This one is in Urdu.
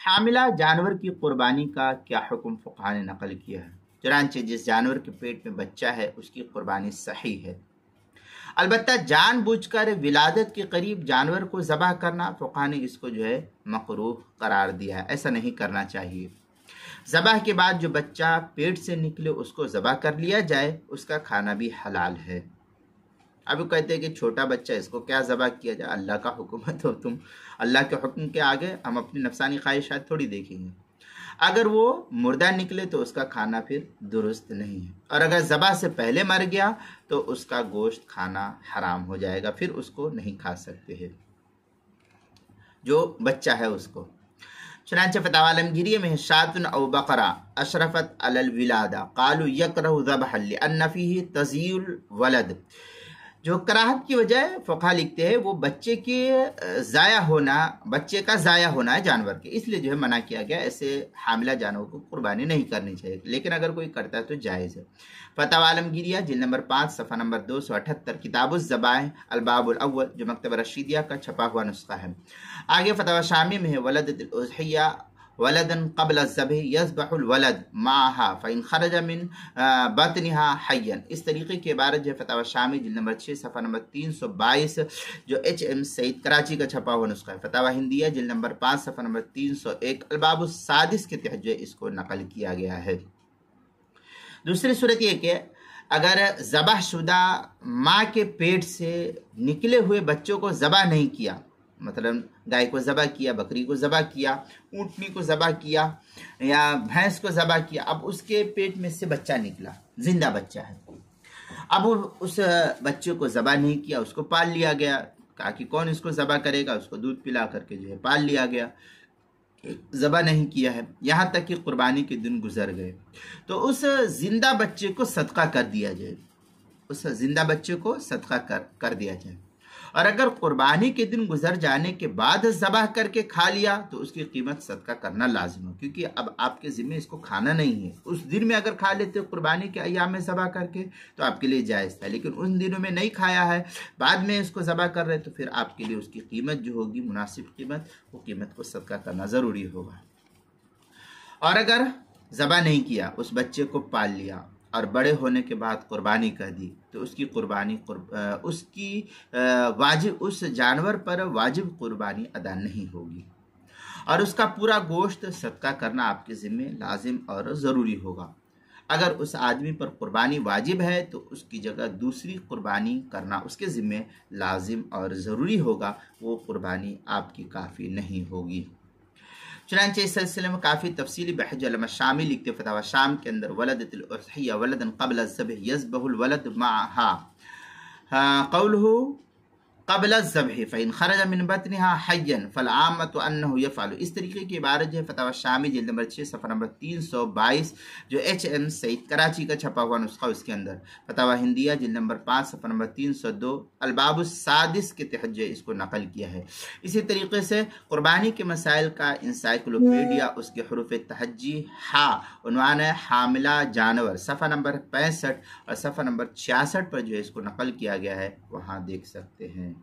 حاملہ جانور کی قربانی کا کیا حکم فقہا نے نقل کیا ہے؟ چنانچہ جس جانور کے پیٹ میں بچہ ہے اس کی قربانی صحیح ہے، البتہ جان بوجھ کر ولادت کے قریب جانور کو ذبح کرنا فقہا نے اس کو مکروہ قرار دیا ہے، ایسا نہیں کرنا چاہیے۔ ذبح کے بعد جو بچہ پیٹ سے نکلے اس کو ذبح کر لیا جائے، اس کا کھانا بھی حلال ہے۔ اب وہ کہتے ہیں کہ چھوٹا بچہ اس کو کیا ذبح کیا جائے، اللہ کا حکم ہے تو تم اللہ کے حکم کے آگے ہم اپنی نفسانی خواہشات تھوڑی دیکھیں گے۔ اگر وہ مردہ نکلے تو اس کا کھانا پھر درست نہیں ہے، اور اگر ذبح سے پہلے مر گیا تو اس کا گوشت کھانا حرام ہو جائے گا، پھر اس کو نہیں کھا سکتے ہیں جو بچہ ہے اس کو۔ چنانچہ فتاوی عالمگیریہ میں شاتن او بقرہ اشرفت علی الولادہ قالوا یکرہ ذبحا لأن فیہ تضییع الولد، جو کراہت کی وجہ فقہا لکھتے ہیں وہ بچے کا ضائع ہونا ہے جانور کے، اس لیے منع کیا گیا، ایسے حاملہ جانور کو قربانی نہیں کرنی چاہیے، لیکن اگر کوئی کرتا ہے تو جائز ہے۔ فتاوی عالمگیریہ جلد نمبر 5 صفحہ نمبر 278 کتاب الذبائح الباب الاول جو مکتبہ رشیدیہ کا چھپا ہوا نسخہ ہے۔ آگے فتاوی شامی میں ہے ولدت الاضحیہ ولدا قبل الذبح یذبح الولد معها فإن خرج من بطنها حیا، اس طریقے کی عبارت فتاوی شامی جلد نمبر 6 صفحہ نمبر 322 جو HM سعید کراچی کا چھپا ہوا نسخہ ہے۔ فتاوی ہندیہ جلد نمبر 5 صفحہ نمبر 301 الباب السادس کے تحت اس کو نقل کیا گیا ہے۔ دوسری صورت یہ کہ اگر ذبح شدہ ماں کے پیٹ سے نکلے ہوئے بچوں کو ذبح نہیں کیا، مثلا گائے کو ذبح کیا، بکری کو ذبح کیا، اونٹنی کو ذبح کیا یا بھینس کو ذبح کیا، اب اس کے پیٹ میں سے بچہ نکلا، زندہ بچہ ہے، اب اس بچے کو ذبح نہیں کیا، اس کو پال لیا گیا، کہا کہ کون اس کو ذبح کرے گا، اس کو دودھ پلا کر کے پال لیا گیا، ذبح نہیں کیا ہے، یہاں تک کہ قربانی کے دن گزر گئے، تو اس زندہ بچے کو صدقہ کر دیا جائے، اس زندہ بچے کو صدقہ کر دیا جائے۔ اور اگر قربانی کے دن گزر جانے کے بعد ذبح کر کے کھا لیا تو اس کی قیمت صدقہ کرنا لازم ہے، کیونکہ اب آپ کے ذمہ اس کو کھانا نہیں ہے۔ اس دن میں اگر کھا لیتے قربانی کے ایام میں ذبح کر کے تو آپ کے لیے جائز تھا، لیکن ان دنوں میں نہیں کھایا ہے، بعد میں اس کو ذبح کر رہے تو پھر آپ کے لیے اس کی قیمت جو ہوگی مناسب قیمت، وہ قیمت کو صدقہ کرنا ضروری ہوگا۔ اور اگر ذبح نہیں کیا، اس بچے کو پال لیا اور بڑے ہونے کے بعد قربانی کر دی تو اس کی قربانی اس جانور پر واجب قربانی ادا نہیں ہوگی، اور اس کا پورا گوشت صدقہ کرنا آپ کے ذمہ لازم اور ضروری ہوگا۔ اگر اس آدمی پر قربانی واجب ہے تو اس کی جگہ دوسری قربانی کرنا اس کے ذمہ لازم اور ضروری ہوگا، وہ قربانی آپ کی کافی نہیں ہوگی۔ چنانچہ اس سلسلے میں کافی تفصیلی بحث علامہ شامی لکھتے فتاوی شام کے اندر ولدت الاضحیہ ولدا قبل الذبح یذبح الولد معها قوله قبل الذبح فإن خرج من بطنها حیا فالعامة انه يفعل، اس طریقے کی عبارت فتاوی شامی جلد نمبر 6 صفحہ نمبر 322 جو HM سعید کراچی کا چھپا ہوا نسخہ اس کے اندر، فتاوی ہندیہ جلد نمبر 5 صفحہ نمبر 302 الباب السادس کے تحت اس کو نقل کیا ہے۔ اسی طریقے سے قربانی کے مسائل کا انسائکلوپیڈیا اس کے حروف تہجی عنوان ہے حاملہ جانور، صفحہ نمبر 65 اور صفحہ نمبر 66 پر اس کو نقل کیا گیا ہے، وہاں دیکھ سکتے ہیں۔